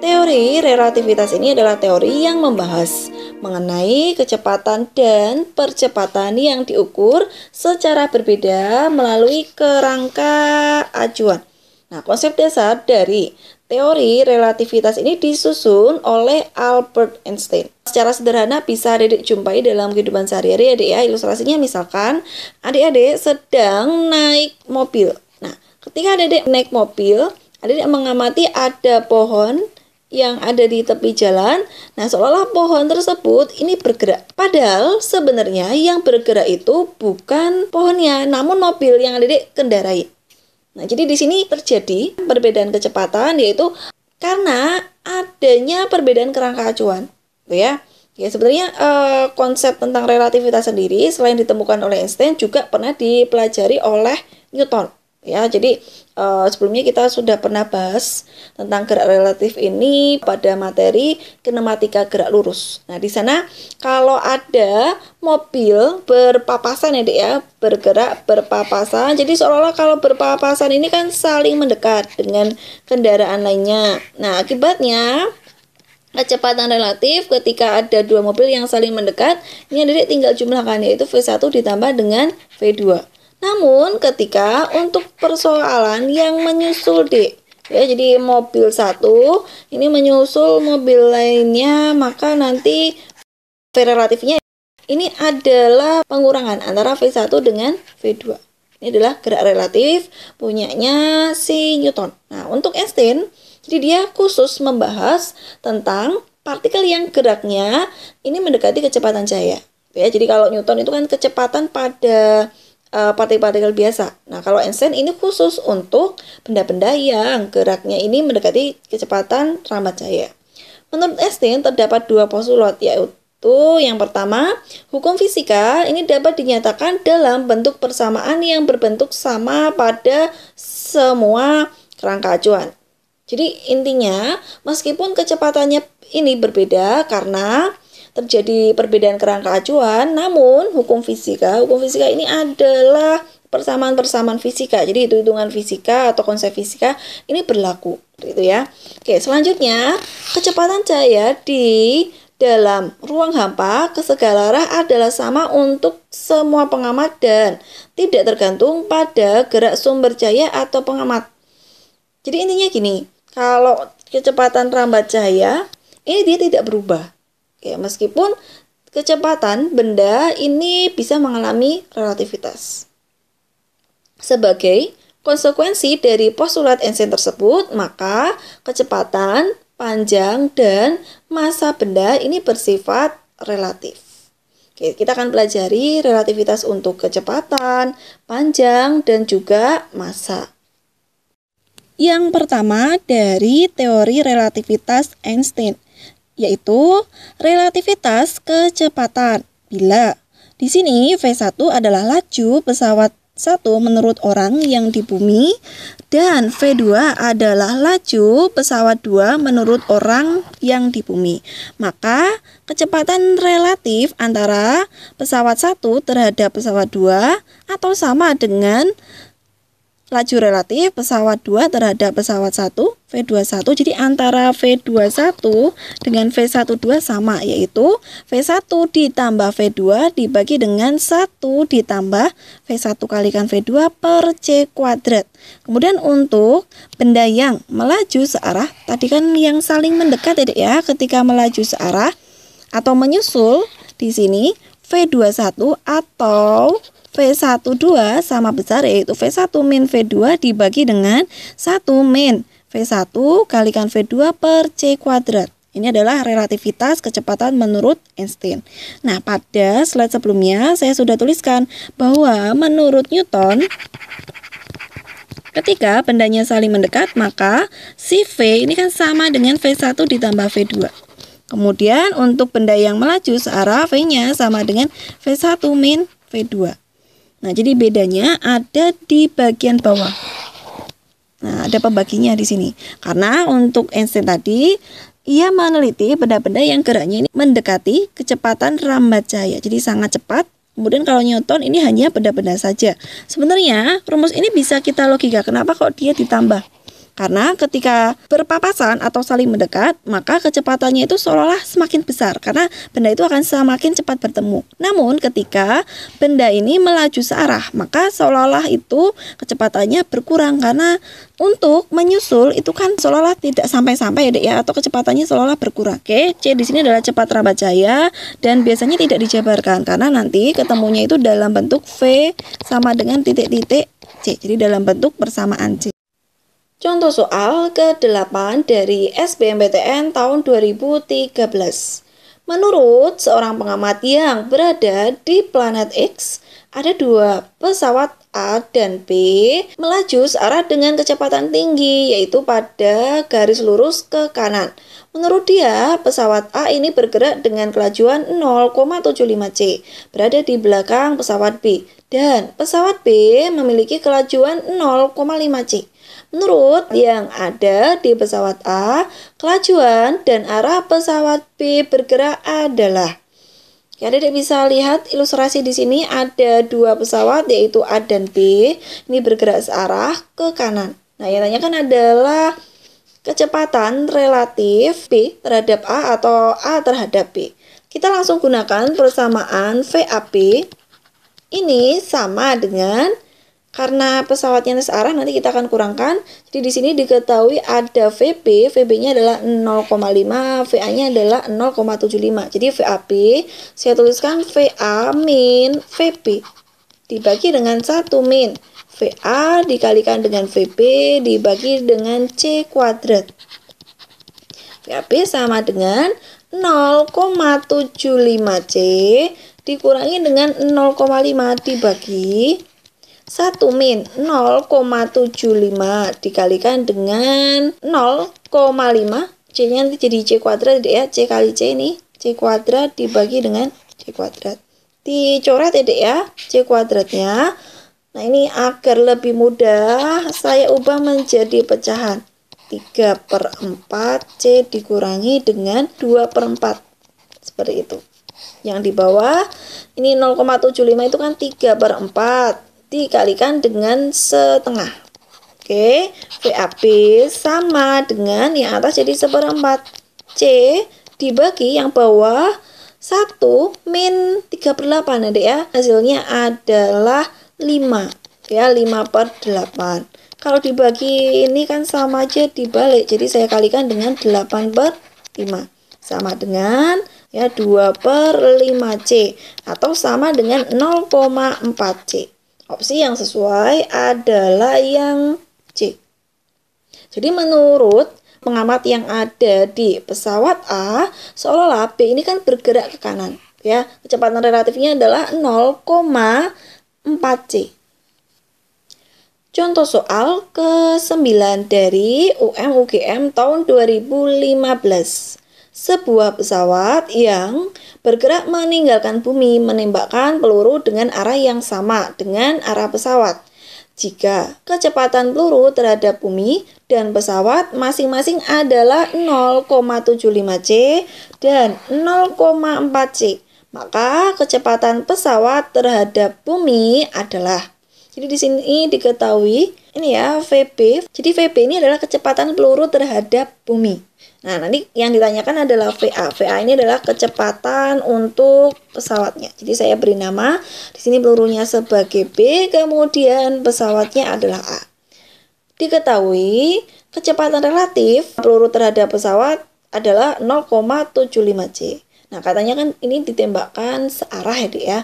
Teori relativitas ini adalah teori yang membahas mengenai kecepatan dan percepatan yang diukur secara berbeda melalui kerangka acuan. Nah, konsep dasar dari teori relativitas ini disusun oleh Albert Einstein. Secara sederhana bisa adik-adik jumpai dalam kehidupan sehari-hari adik ya. Ilustrasinya misalkan adik-adik sedang naik mobil. Nah, ketika adik-adik naik mobil, adik-adik mengamati ada pohon yang ada di tepi jalan. Nah, seolah-olah pohon tersebut ini bergerak. Padahal sebenarnya yang bergerak itu bukan pohonnya, namun mobil yang adik-adik kendarai. Nah, jadi di sini terjadi perbedaan kecepatan yaitu karena adanya perbedaan kerangka acuan. Ya. Ya, sebenarnya konsep tentang relativitas sendiri selain ditemukan oleh Einstein juga pernah dipelajari oleh Newton. Ya, jadi sebelumnya kita sudah pernah bahas tentang gerak relatif ini pada materi kinematika gerak lurus. Nah, di sana kalau ada mobil berpapasan ya, Dek ya, bergerak berpapasan. Jadi seolah-olah kalau berpapasan ini kan saling mendekat dengan kendaraan lainnya. Nah, akibatnya kecepatan relatif ketika ada dua mobil yang saling mendekat, ini Adik tinggal jumlahkan yaitu V1 ditambah dengan V2. Namun ketika untuk persoalan yang menyusul D, ya, jadi mobil satu ini menyusul mobil lainnya, maka nanti V relatifnya ini adalah pengurangan antara V1 dengan V2. Ini adalah gerak relatif punyanya si Newton. Nah, untuk Einstein, jadi dia khusus membahas tentang partikel yang geraknya ini mendekati kecepatan cahaya. Ya, jadi kalau Newton itu kan kecepatan pada partikel-partikel biasa. Nah, kalau Einstein ini khusus untuk benda-benda yang geraknya ini mendekati kecepatan rambat cahaya. Menurut Einstein terdapat dua postulat, yaitu yang pertama, hukum fisika ini dapat dinyatakan dalam bentuk persamaan yang berbentuk sama pada semua kerangka acuan. Jadi intinya, meskipun kecepatannya ini berbeda karena terjadi perbedaan kerangka acuan, namun hukum fisika ini adalah persamaan-persamaan fisika. Jadi hitung-hitungan fisika atau konsep fisika ini berlaku, gitu ya. Oke, selanjutnya kecepatan cahaya di dalam ruang hampa ke segala arah adalah sama untuk semua pengamat dan tidak tergantung pada gerak sumber cahaya atau pengamat. Jadi intinya gini, kalau kecepatan rambat cahaya ini dia tidak berubah. Ya, meskipun kecepatan benda ini bisa mengalami relativitas. Sebagai konsekuensi dari postulat Einstein tersebut, maka kecepatan, panjang, dan massa benda ini bersifat relatif. Oke, kita akan pelajari relativitas untuk kecepatan, panjang, dan juga massa. Yang pertama dari teori relativitas Einstein, yaitu relativitas kecepatan. Bila di sini V1 adalah laju pesawat 1 menurut orang yang di bumi dan V2 adalah laju pesawat 2 menurut orang yang di bumi. Maka kecepatan relatif antara pesawat 1 terhadap pesawat 2 atau sama dengan laju relatif pesawat 2 terhadap pesawat 1 V21. Jadi antara V21 dengan V12 sama, yaitu V1 ditambah V2 dibagi dengan 1 ditambah V1 kalikan V2 per C kuadrat. Kemudian untuk benda yang melaju searah, tadi kan yang saling mendekat ya, ketika melaju searah atau menyusul di sini V21 atau V12 sama besar yaitu V1 min V2 dibagi dengan 1 min V1 kalikan V2 per C kuadrat. Ini adalah relativitas kecepatan menurut Einstein. Nah, pada slide sebelumnya saya sudah tuliskan bahwa menurut Newton, ketika bendanya saling mendekat, maka si V ini kan sama dengan V1 ditambah V2. Kemudian untuk benda yang melaju searah, V-nya sama dengan V1 min V2. Nah, jadi bedanya ada di bagian bawah. Nah, ada pembaginya di sini. Karena untuk Einstein tadi, ia meneliti benda-benda yang geraknya ini mendekati kecepatan rambat cahaya. Jadi sangat cepat. Kemudian kalau Newton ini hanya benda-benda saja. Sebenarnya rumus ini bisa kita logika. Kenapa kok dia ditambah? Karena ketika berpapasan atau saling mendekat, maka kecepatannya itu seolah-olah semakin besar karena benda itu akan semakin cepat bertemu. Namun ketika benda ini melaju searah, maka seolah-olah itu kecepatannya berkurang karena untuk menyusul itu kan seolah-olah tidak sampai-sampai ya Dek ya, atau kecepatannya seolah-olah berkurang. Oke, C di sini adalah cepat rambat jaya dan biasanya tidak dijabarkan karena nanti ketemunya itu dalam bentuk V sama dengan titik-titik C. Jadi dalam bentuk persamaan C. Contoh soal ke-8 dari SBMPTN tahun 2013. Menurut seorang pengamat yang berada di planet X, ada dua pesawat A dan B melaju searah dengan kecepatan tinggi, yaitu pada garis lurus ke kanan. Menurut dia, pesawat A ini bergerak dengan kelajuan 0,75 C, berada di belakang pesawat B, dan pesawat B memiliki kelajuan 0,5 C. Menurut yang ada di pesawat A, kelajuan dan arah pesawat B bergerak adalah. Ya, Dedek bisa lihat ilustrasi di sini ada dua pesawat yaitu A dan B. Ini bergerak searah ke kanan. Nah, yang ditanyakan adalah kecepatan relatif B terhadap A atau A terhadap B. Kita langsung gunakan persamaan VAB. Ini sama dengan, karena pesawatnya searah nanti kita akan kurangkan. Jadi di sini diketahui ada VB, VB-nya adalah 0,5, VA-nya adalah 0,75. Jadi VAB saya tuliskan VA min VB dibagi dengan 1 min VA dikalikan dengan VB dibagi dengan C kuadrat. VAB sama dengan 0,75 C dikurangi dengan 0,5 dibagi 1 min 0,75 dikalikan dengan 0,5, C-nya nanti jadi C kuadrat ya, C kali C ini, C kuadrat dibagi dengan C kuadrat. Dicoret ya Dek ya, C kuadratnya. Nah ini agar lebih mudah, saya ubah menjadi pecahan. 3/4 C dikurangi dengan 2/4. Seperti itu. Yang di bawah, ini 0,75 itu kan 3/4. Dikalikan dengan setengah. Oke, VAB sama dengan yang atas jadi 1/4. C dibagi yang bawah 1 min 3/8 ya Dek ya. Hasilnya adalah 5. Ya, 5/8. Kalau dibagi ini kan sama aja dibalik. Jadi saya kalikan dengan 8/5. Sama dengan ya 2/5 C atau sama dengan 0,4 C. Opsi yang sesuai adalah yang C. Jadi menurut pengamat yang ada di pesawat A, seolah-olah B ini kan bergerak ke kanan. Ya, kecepatan relatifnya adalah 0,4 C. Contoh soal ke-9 dari UM-UGM tahun 2015. Sebuah pesawat yang bergerak meninggalkan bumi menembakkan peluru dengan arah yang sama dengan arah pesawat. Jika kecepatan peluru terhadap bumi dan pesawat masing-masing adalah 0,75 C dan 0,4 C, maka kecepatan pesawat terhadap bumi adalah. Jadi di sini diketahui ini ya VB. Jadi VB ini adalah kecepatan peluru terhadap bumi. Nah, nanti yang ditanyakan adalah VA. VA ini adalah kecepatan untuk pesawatnya. Jadi saya beri nama di sini pelurunya sebagai B, kemudian pesawatnya adalah A. Diketahui kecepatan relatif peluru terhadap pesawat adalah 0,75 C. Nah, katanya kan ini ditembakkan searah ya Dek ya.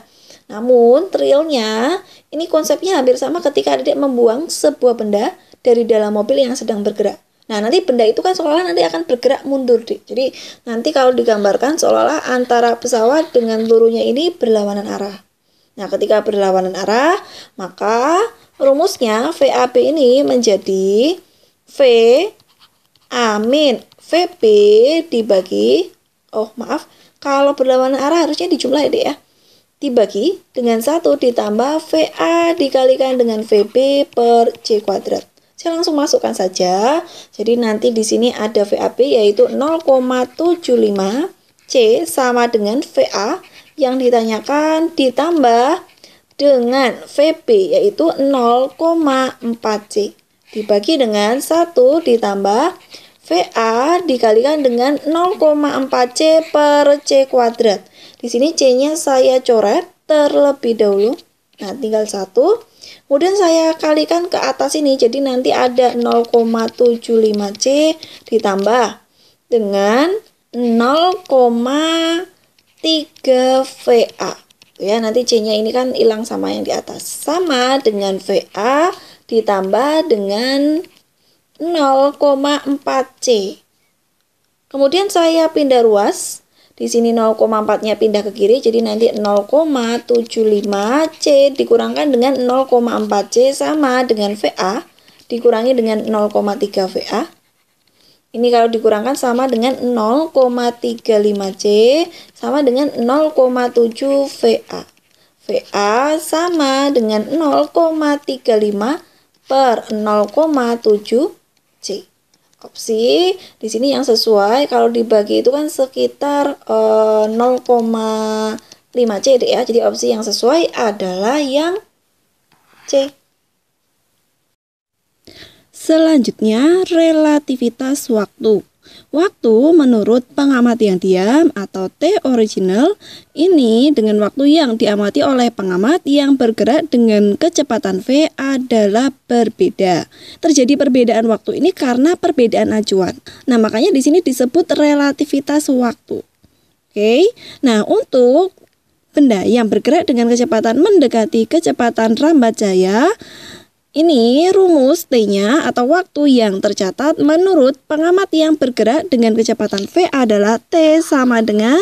Namun, realnya ini konsepnya hampir sama ketika Adik membuang sebuah benda dari dalam mobil yang sedang bergerak. Nah, nanti benda itu kan seolah-olah nanti akan bergerak mundur, Dik. Jadi, nanti kalau digambarkan seolah-olah antara pesawat dengan pelurunya ini berlawanan arah. Nah, ketika berlawanan arah, maka rumusnya VAB ini menjadi V A min VB dibagi, kalau berlawanan arah harusnya dijumlah ya, Dik ya. Dibagi dengan 1 ditambah VA dikalikan dengan VB per C kuadrat. Saya langsung masukkan saja. Jadi nanti di sini ada VAB yaitu 0,75 C sama dengan VA yang ditanyakan ditambah dengan VB yaitu 0,4 C. dibagi dengan 1 ditambah VA dikalikan dengan 0,4C per C kuadrat. Di sini C-nya saya coret terlebih dahulu. Nah, tinggal 1. Kemudian saya kalikan ke atas ini. Jadi nanti ada 0,75C ditambah dengan 0,3 VA. Ya, nanti C-nya ini kan hilang sama yang di atas. Sama dengan VA ditambah dengan 0,4C. Kemudian saya pindah ruas. Di sini 0,4-nya pindah ke kiri, jadi nanti 0,75C dikurangkan dengan 0,4C sama dengan VA dikurangi dengan 0,3 VA. Ini kalau dikurangkan sama dengan 0,35C sama dengan 0,7 VA. VA sama dengan 0,35 per 0,7C. Opsi di sini yang sesuai kalau dibagi itu kan sekitar 0,5C deh ya. Jadi opsi yang sesuai adalah yang C. Selanjutnya, relativitas waktu. Waktu menurut pengamati yang diam atau T original ini dengan waktu yang diamati oleh pengamat yang bergerak dengan kecepatan V adalah berbeda. Terjadi perbedaan waktu ini karena perbedaan acuan. Nah, makanya di sini disebut relativitas waktu. Oke. Nah, untuk benda yang bergerak dengan kecepatan mendekati kecepatan rambat cahaya, ini rumus T-nya atau waktu yang tercatat menurut pengamat yang bergerak dengan kecepatan V adalah T sama dengan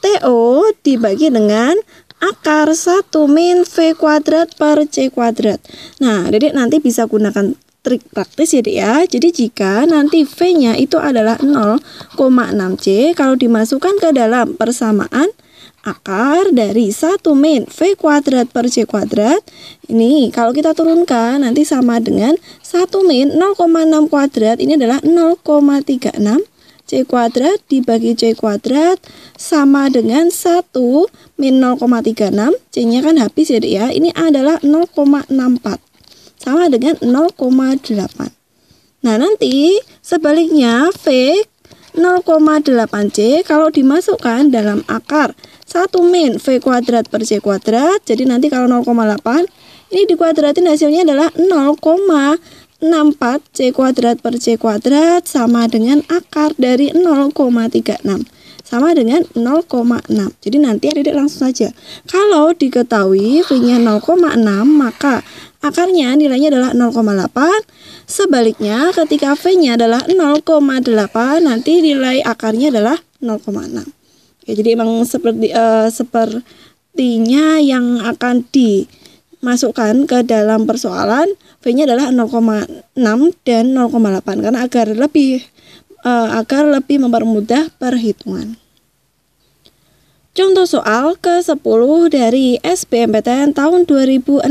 TO dibagi dengan akar 1 min V kuadrat per C kuadrat. Nah, Dedek nanti bisa gunakan trik praktis ya Dek ya. Jadi jika nanti V-nya itu adalah 0,6C, kalau dimasukkan ke dalam persamaan akar dari 1 min V kuadrat per C kuadrat, ini kalau kita turunkan nanti sama dengan 1 min 0,6 kuadrat, ini adalah 0,36 C kuadrat dibagi C kuadrat sama dengan 1 min 0,36, C-nya kan habis ya Dek ya, ini adalah 0,64 sama dengan 0,8. Nah, nanti sebaliknya V 0,8C kalau dimasukkan dalam akar 1 min V kuadrat per C kuadrat, jadi nanti kalau 0,8 ini dikuadratin hasilnya adalah 0,64 C kuadrat per C kuadrat sama dengan akar dari 0,36 sama dengan 0,6. Jadi nanti Dedek langsung saja. Kalau diketahui V-nya 0,6 maka akarnya nilainya adalah 0,8. Sebaliknya ketika V-nya adalah 0,8 nanti nilai akarnya adalah 0,6. Ya, jadi emang sepertinya yang akan dimasukkan ke dalam persoalan V-nya adalah 0,6 dan 0,8 karena agar lebih mempermudah perhitungan. Contoh soal ke-10 dari SBMPTN tahun 2016.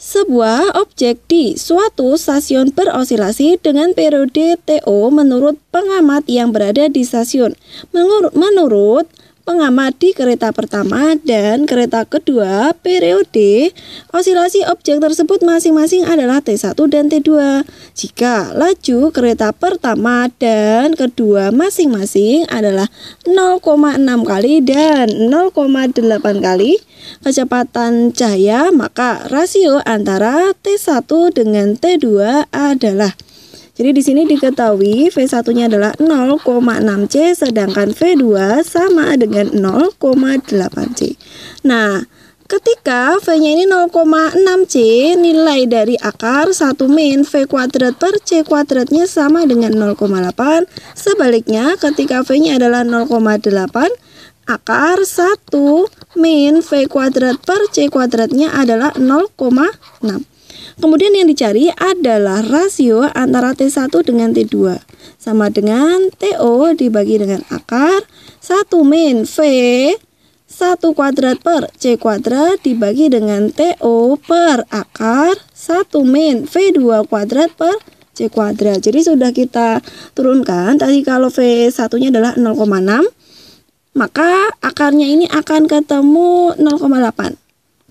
Sebuah objek di suatu stasiun berosilasi dengan periode TO menurut pengamat yang berada di stasiun. Menurut pengamat di kereta pertama dan kereta kedua, periode osilasi objek tersebut masing-masing adalah T1 dan T2. Jika laju kereta pertama dan kedua masing-masing adalah 0,6 kali dan 0,8 kali kecepatan cahaya, maka rasio antara T1 dengan T2 adalah. Jadi di sini diketahui V1-nya adalah 0,6C sedangkan V2 sama dengan 0,8C. Nah, ketika V-nya ini 0,6C, nilai dari akar 1 min V kuadrat per C kuadratnya sama dengan 0,8. Sebaliknya, ketika V-nya adalah 0,8, akar 1 min V kuadrat per C kuadratnya adalah 0,6. Kemudian yang dicari adalah rasio antara T1 dengan T2. Sama dengan TO dibagi dengan akar 1 min V 1 kuadrat per C kuadrat dibagi dengan TO per akar 1 min V2 kuadrat per C kuadrat. Jadi sudah kita turunkan. Tadi kalau V1-nya adalah 0,6, maka akarnya ini akan ketemu 0,8.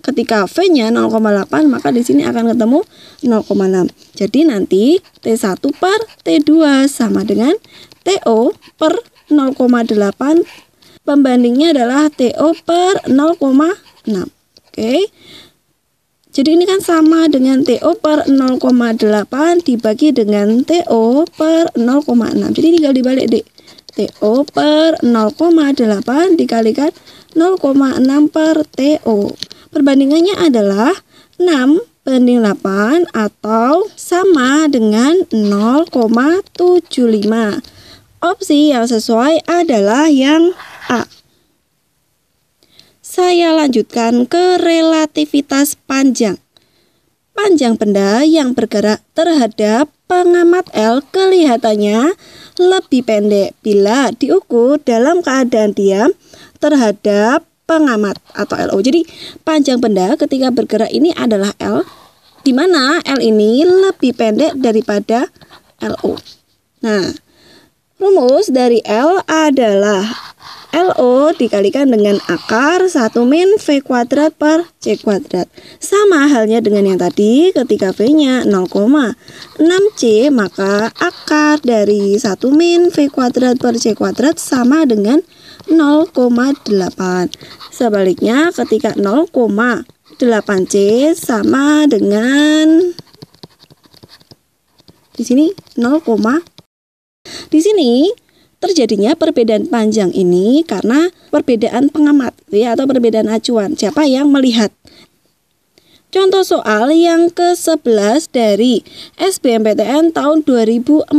ketika V-nya 0,8 maka di sini akan ketemu 0,6. Jadi nanti T1 per T2 sama dengan TO per 0,8. Pembandingnya adalah TO per 0,6. Oke. Jadi ini kan sama dengan TO per 0,8 dibagi dengan TO per 0,6. Jadi tinggal dibalik, Dek. TO per 0,8 dikalikan 0,6 per TO. Perbandingannya adalah 6 banding 8 atau sama dengan 0,75. Opsi yang sesuai adalah yang A. Saya lanjutkan ke relativitas panjang. Panjang benda yang bergerak terhadap pengamat L kelihatannya lebih pendek bila diukur dalam keadaan diam terhadap pengamat atau LO. Jadi panjang benda ketika bergerak ini adalah L, di mana L ini lebih pendek daripada LO. Nah, rumus dari L adalah LO dikalikan dengan akar 1 min V kuadrat per C kuadrat. Sama halnya dengan yang tadi, ketika V-nya 0,6C, maka akar dari 1 min V kuadrat per C kuadrat sama dengan 0,8. Sebaliknya, ketika 0,8C sama dengan di sini 0, di sini terjadinya perbedaan panjang ini karena perbedaan pengamat ya, atau perbedaan acuan siapa yang melihat. Contoh soal yang ke-11 dari SBMPTN tahun 2014.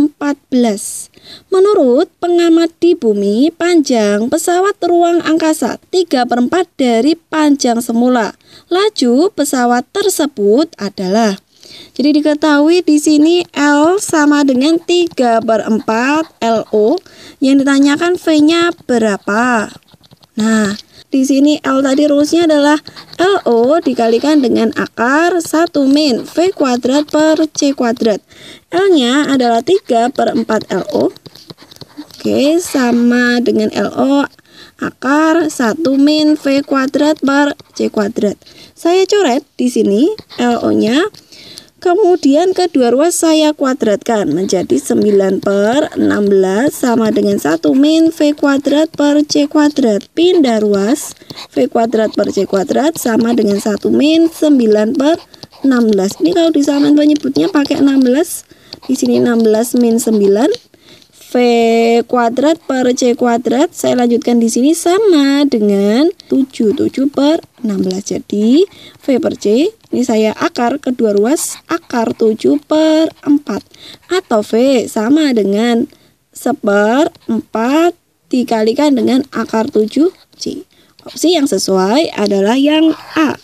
Menurut pengamat di bumi, panjang pesawat ruang angkasa 3/4 dari panjang semula. Laju pesawat tersebut adalah, jadi diketahui di sini L sama dengan 3/4 LO. Yang ditanyakan V-nya berapa? Nah, di sini L tadi rumusnya adalah LO dikalikan dengan akar 1 min V kuadrat per C kuadrat. L-nya adalah 3/4 LO. Oke, sama dengan LO akar 1 min V kuadrat per C kuadrat. Saya coret di sini LO-nya. Kemudian kedua ruas saya kuadratkan menjadi 9/16 sama dengan 1 min V kuadrat per C kuadrat. Pindah ruas, V kuadrat per C kuadrat sama dengan 1 min 9/16. Ini kalau di samaan penyebutnya pakai 16. Di sini 16 min 9. V kuadrat per C kuadrat, saya lanjutkan di sini sama dengan 7/16. Jadi V per C, ini saya akar kedua ruas, akar 7/4. Atau V sama dengan 1/4 dikalikan dengan akar 7C. Opsi yang sesuai adalah yang A.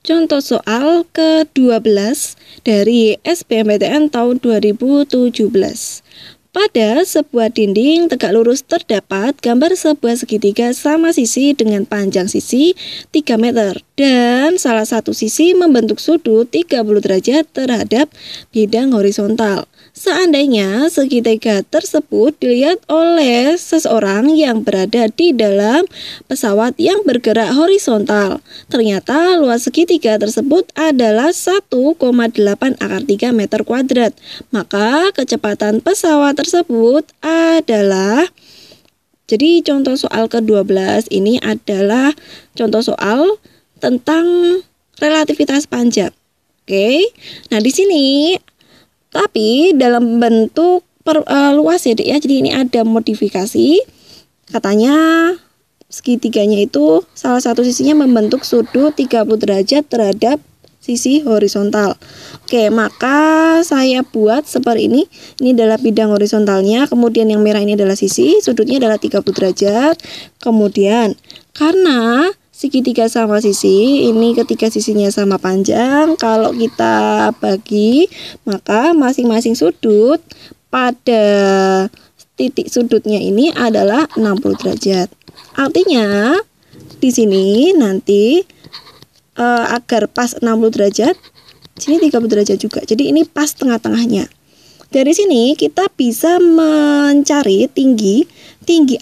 Contoh soal ke-12 dari SBMPTN tahun 2017. Pada sebuah dinding tegak lurus terdapat gambar sebuah segitiga sama sisi dengan panjang sisi 3 meter dan salah satu sisi membentuk sudut 30 derajat terhadap bidang horizontal. Seandainya segitiga tersebut dilihat oleh seseorang yang berada di dalam pesawat yang bergerak horizontal, ternyata luas segitiga tersebut adalah 1,8 akar 3 meter kuadrat. Maka kecepatan pesawat tersebut adalah, jadi contoh soal ke-12 ini adalah contoh soal tentang relativitas panjang. Oke. Nah, di sini tapi dalam bentuk luas ya, Dek ya. Jadi ini ada modifikasi. Katanya segitiganya itu salah satu sisinya membentuk sudut 30 derajat terhadap sisi horizontal. Oke, maka saya buat seperti ini. Ini adalah bidang horizontalnya, kemudian yang merah ini adalah sisi, sudutnya adalah 30 derajat. Kemudian karena segitiga sama sisi, ini ketika sisinya sama panjang, kalau kita bagi, maka masing-masing sudut pada titik sudutnya ini adalah 60 derajat. Artinya di sini nanti agar pas 60 derajat, sini 30 derajat juga. Jadi ini pas tengah-tengahnya. Dari sini kita bisa mencari tinggi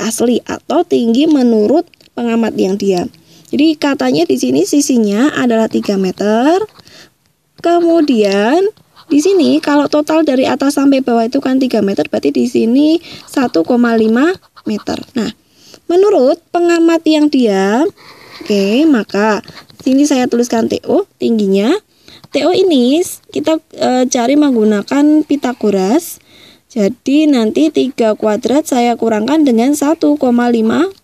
asli atau tinggi menurut pengamat yang diam. Jadi katanya di sini sisinya adalah 3 meter. Kemudian di sini kalau total dari atas sampai bawah itu kan 3 meter, berarti di sini 1,5 meter. Nah, menurut pengamat yang diam, oke, maka sini saya tuliskan TO, tingginya. TO ini kita cari menggunakan Pythagoras. Jadi nanti 3 kuadrat saya kurangkan dengan 1,5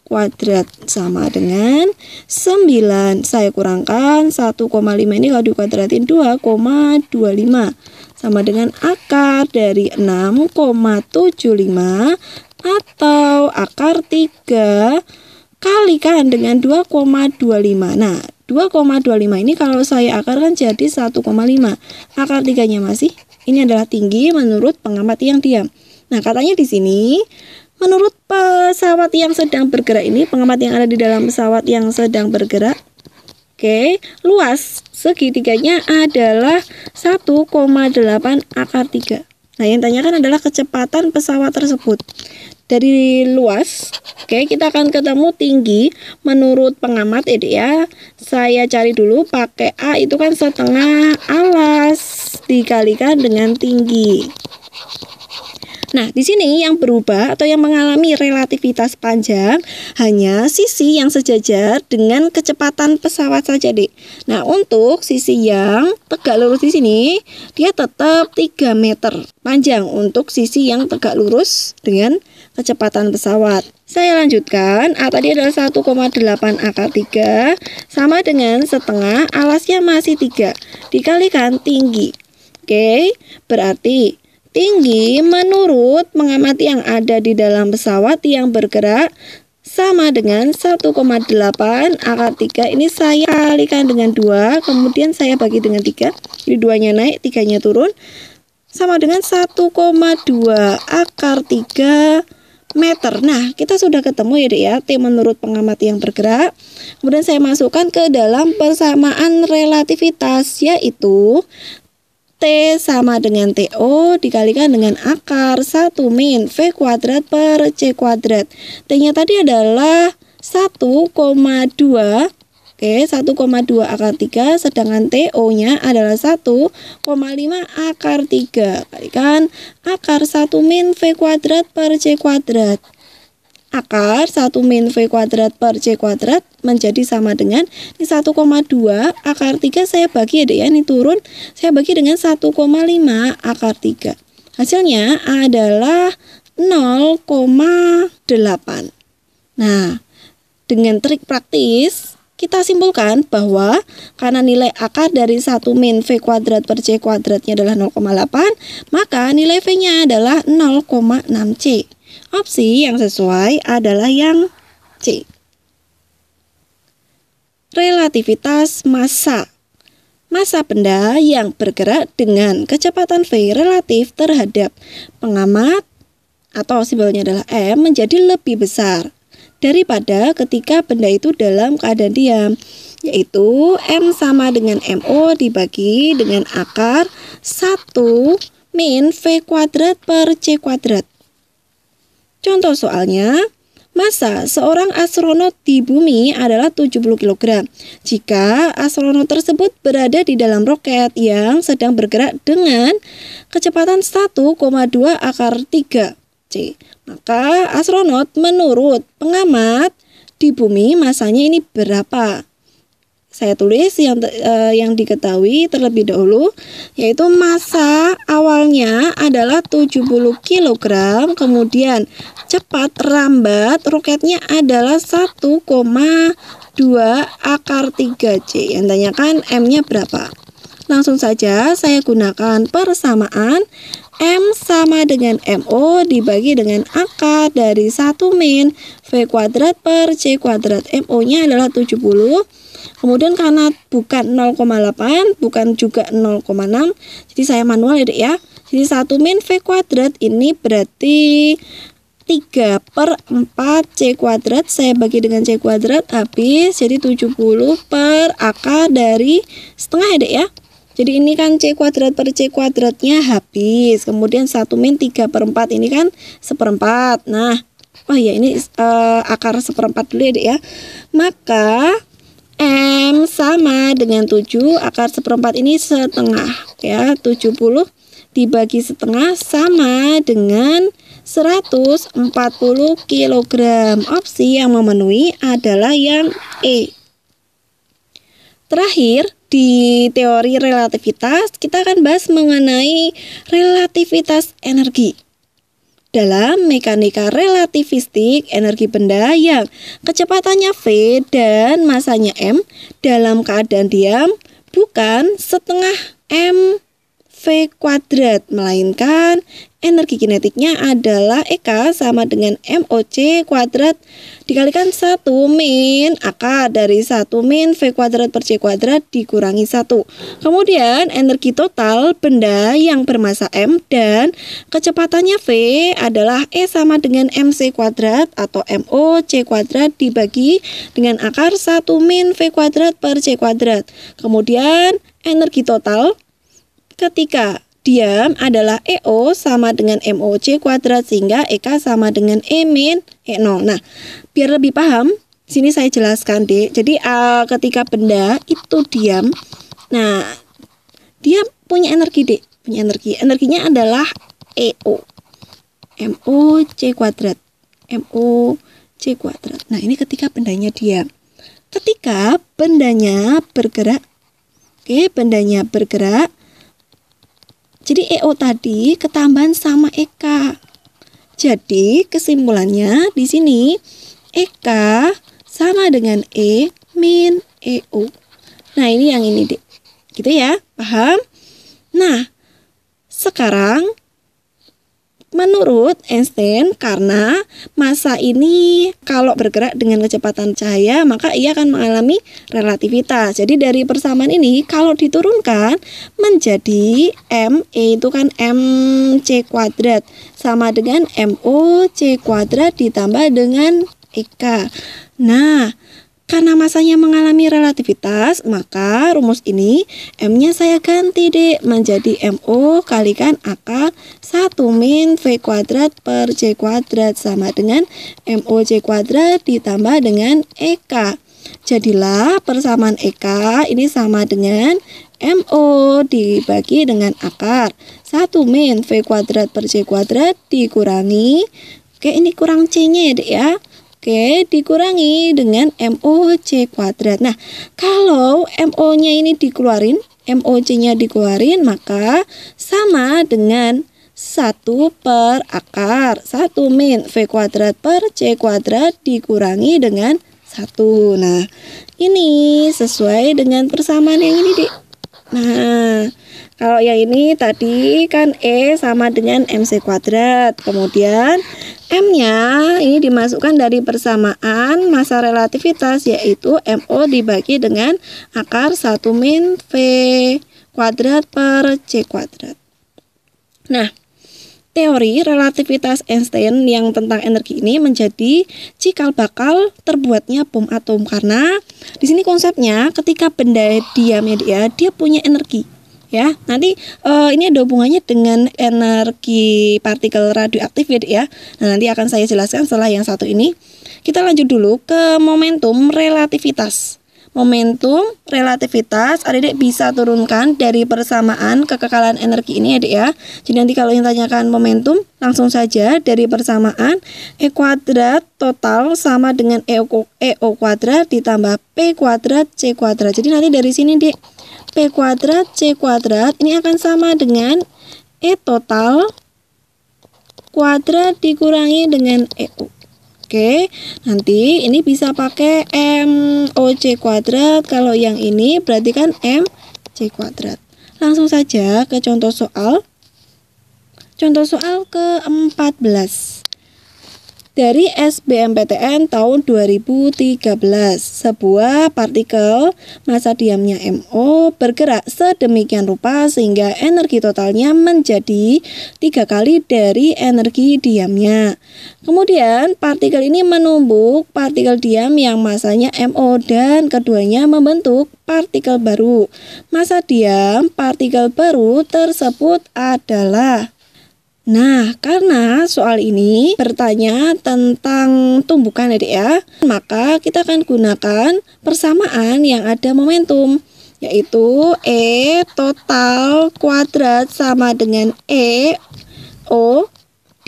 kuadrat sama dengan 9. Saya kurangkan 1,5 ini kalau dikuadratin 2,25 sama dengan akar dari 6,75 atau akar 3 kalikan dengan 2,25. Nah, 2,25 ini kalau saya akarkan jadi 1,5. Akar 3-nya masih. Ini adalah tinggi menurut pengamat yang diam. Nah, katanya di sini menurut pesawat yang sedang bergerak ini, pengamat yang ada di dalam pesawat yang sedang bergerak, oke, luas segitiganya adalah 1,8 akar 3. Nah, yang ditanyakan adalah kecepatan pesawat tersebut. Dari luas, oke, kita akan ketemu tinggi menurut pengamat ya. Saya cari dulu pakai A itu kan setengah alas dikalikan dengan tinggi. Nah, di sini yang berubah atau yang mengalami relativitas panjang hanya sisi yang sejajar dengan kecepatan pesawat saja, Dek. Nah, untuk sisi yang tegak lurus di sini, dia tetap 3 meter panjang untuk sisi yang tegak lurus dengan kecepatan pesawat. Saya lanjutkan, A tadi adalah 1,8 akar 3 sama dengan setengah alasnya masih 3 dikalikan tinggi. Oke, berarti tinggi menurut pengamat yang ada di dalam pesawat yang bergerak sama dengan 1,8 akar 3. Ini saya kalikan dengan 2, kemudian saya bagi dengan 3. Jadi 2-nya naik, 3-nya turun. Sama dengan 1,2 akar 3 meter. Nah, kita sudah ketemu ya, Dek ya, T menurut pengamat yang bergerak. Kemudian saya masukkan ke dalam persamaan relativitas, yaitu T sama dengan TO dikalikan dengan akar 1 min V kuadrat per C kuadrat. T-nya tadi adalah 1,2. Oke, 1,2 akar 3, sedangkan TO-nya adalah 1,5 akar 3. Kalikan akar 1 min V kuadrat per C kuadrat. Akar 1 min V kuadrat per C kuadrat menjadi sama dengan ini 1,2 akar 3 saya bagi ya, Dek ya, ini turun, saya bagi dengan 1,5 akar 3. Hasilnya adalah 0,8. Nah, dengan trik praktis kita simpulkan bahwa karena nilai akar dari 1 min V kuadrat per C kuadratnya adalah 0,8, maka nilai V-nya adalah 0,6C. Opsi yang sesuai adalah yang C. Relativitas massa. Massa benda yang bergerak dengan kecepatan V relatif terhadap pengamat atau simbolnya adalah M menjadi lebih besar daripada ketika benda itu dalam keadaan diam, yaitu M sama dengan MO dibagi dengan akar 1 min V kuadrat per C kuadrat. Contoh soalnya, massa seorang astronot di bumi adalah 70 kg. Jika astronot tersebut berada di dalam roket yang sedang bergerak dengan kecepatan 1,2 akar 3 C, maka astronot menurut pengamat di bumi massanya ini berapa? Saya tulis yang diketahui terlebih dahulu, yaitu massa awalnya adalah 70 kg, kemudian cepat rambat roketnya adalah 1,2 akar 3C. Yang tanyakan M-nya berapa? Langsung saja saya gunakan persamaan M sama dengan MO dibagi dengan akar dari 1 min V kuadrat per C kuadrat. MO-nya adalah 70. Kemudian karena bukan 0,8, bukan juga 0,6, jadi saya manual ya, Dek ya. Jadi 1 min V kuadrat ini berarti 3/4 C kuadrat, saya bagi dengan C kuadrat habis, jadi 70 per akar dari setengah ya, Dek ya. Jadi ini kan C kuadrat per C kuadratnya habis, kemudian 1 min 3/4 ini kan 1/4. Nah, oh ya ini akar 1/4 dulu ya, Dek ya. Maka M sama dengan 7, akar seperempat ini setengah ya, 70 dibagi setengah sama dengan 140 kg. Opsi yang memenuhi adalah yang E. Terakhir, di teori relativitas, kita akan bahas mengenai relativitas energi. Dalam mekanika relativistik, energi benda yang kecepatannya V dan masanya M dalam keadaan diam bukan setengah mv kuadrat, melainkan energi kinetiknya adalah EK sama dengan MOC kuadrat dikalikan 1 min akar dari 1 min V kuadrat per C kuadrat dikurangi 1. Kemudian energi total benda yang bermasa M dan kecepatannya V adalah E sama dengan MC kuadrat atau MOC kuadrat dibagi dengan akar 1 min V kuadrat per C kuadrat. Kemudian energi total ketika diam adalah EO sama dengan MOC kuadrat sehingga EK sama dengan E min E0. Nah, biar lebih paham, sini saya jelaskan deh. Jadi ketika benda itu diam, nah dia punya energi deh, punya energi. Energinya adalah EO, MOC kuadrat, MOC kuadrat. Nah, ini ketika bendanya diam. Ketika bendanya bergerak, bendanya bergerak. Jadi EO tadi ketambahan sama EK. Jadi kesimpulannya di sini EK sama dengan E min EO. Nah, ini yang ini deh. Gitu ya, paham? Nah, sekarang menurut Einstein, karena massa ini kalau bergerak dengan kecepatan cahaya, maka ia akan mengalami relativitas. Jadi dari persamaan ini kalau diturunkan menjadi M, E itu kan MC kuadrat sama dengan MOC kuadrat ditambah dengan EK. Nah, karena masanya mengalami relativitas, maka rumus ini M-nya saya ganti deh menjadi MO kalikan akar 1 min V kuadrat per C kuadrat sama dengan MOC kuadrat ditambah dengan EK. Jadilah persamaan EK ini sama dengan MO dibagi dengan akar 1 min V kuadrat per C kuadrat dikurangi, ini kurang C-nya ya dek ya. Dikurangi dengan MOC kuadrat. Nah, kalau MO-nya ini dikeluarin, MOC-nya dikeluarin, maka sama dengan 1 per akar 1 min V kuadrat per C kuadrat dikurangi dengan 1. Nah, ini sesuai dengan persamaan yang ini, Dik. Nah, kalau yang ini tadi kan E sama dengan MC kuadrat. Kemudian M-nya ini dimasukkan dari persamaan massa relativitas, yaitu MO dibagi dengan akar 1 min V kuadrat per C kuadrat. Nah, teori relativitas Einstein yang tentang energi ini menjadi cikal bakal terbuatnya bom atom, karena di sini konsepnya ketika benda diam ya dia punya energi. Ya, nanti ini ada hubungannya dengan energi partikel radioaktif ya. Nah, nanti akan saya jelaskan setelah yang satu ini. Kita lanjut dulu ke momentum relativitas. Momentum relativitas, adik-adik bisa turunkan dari persamaan kekekalan energi ini ya. Jadi nanti kalau yang tanyakan momentum, langsung saja dari persamaan E kuadrat total sama dengan EO kuadrat ditambah P kuadrat C kuadrat. Jadi nanti dari sini P kuadrat C kuadrat ini akan sama dengan E total kuadrat dikurangi dengan EO. Nanti ini bisa pakai MOC kuadrat. Kalau yang ini berarti kan MC kuadrat. Langsung saja ke contoh soal. Contoh soal ke-14. Dari SBMPTN tahun 2013, sebuah partikel massa diamnya MO bergerak sedemikian rupa sehingga energi totalnya menjadi 3 kali dari energi diamnya. Kemudian partikel ini menumbuk partikel diam yang massanya MO dan keduanya membentuk partikel baru. Massa diam partikel baru tersebut adalah, Nah, karena soal ini bertanya tentang tumbukan adik ya, maka kita akan gunakan persamaan yang ada momentum, yaitu E total kuadrat sama dengan E O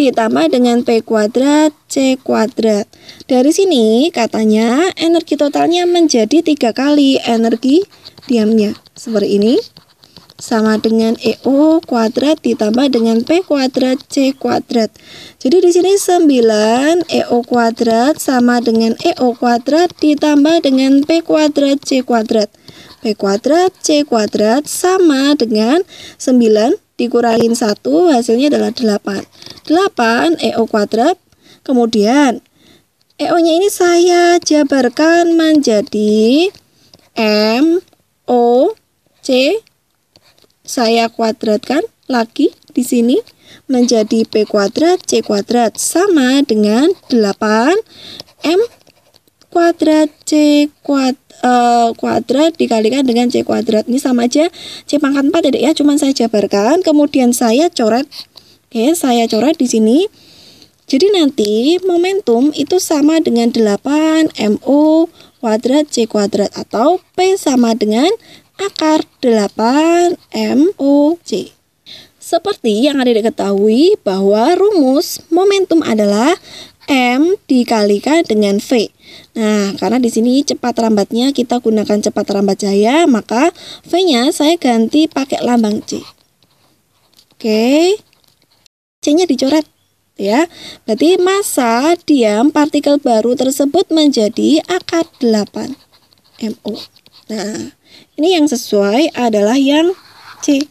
ditambah dengan P kuadrat C kuadrat. Dari sini katanya energi totalnya menjadi 3 kali energi diamnya. Seperti ini. Sama dengan EO kuadrat ditambah dengan P kuadrat C kuadrat. Jadi di sini 9 EO kuadrat sama dengan EO kuadrat ditambah dengan P kuadrat C kuadrat. P kuadrat C kuadrat sama dengan 9 dikurangin 1 hasilnya adalah 8. 8 EO kuadrat. Kemudian EO-nya ini saya jabarkan menjadi M O C, saya kuadratkan lagi di sini menjadi P kuadrat C kuadrat sama dengan 8 M kuadrat C kuadrat dikalikan dengan C kuadrat. Ini sama aja C pangkat 4 ya, cuman saya jabarkan kemudian saya coret. Oke, saya coret di sini. Jadi nanti momentum itu sama dengan 8 MO kuadrat C kuadrat atau P sama dengan akar 8 MOC. Seperti yang ada diketahui bahwa rumus momentum adalah M dikalikan dengan V. Nah, karena di sini cepat lambatnya kita gunakan cepat lambat cahaya, maka V-nya saya ganti pakai lambang C. Oke. C-nya dicoret ya. Berarti massa diam partikel baru tersebut menjadi akar 8 MO. Nah, ini yang sesuai adalah yang C.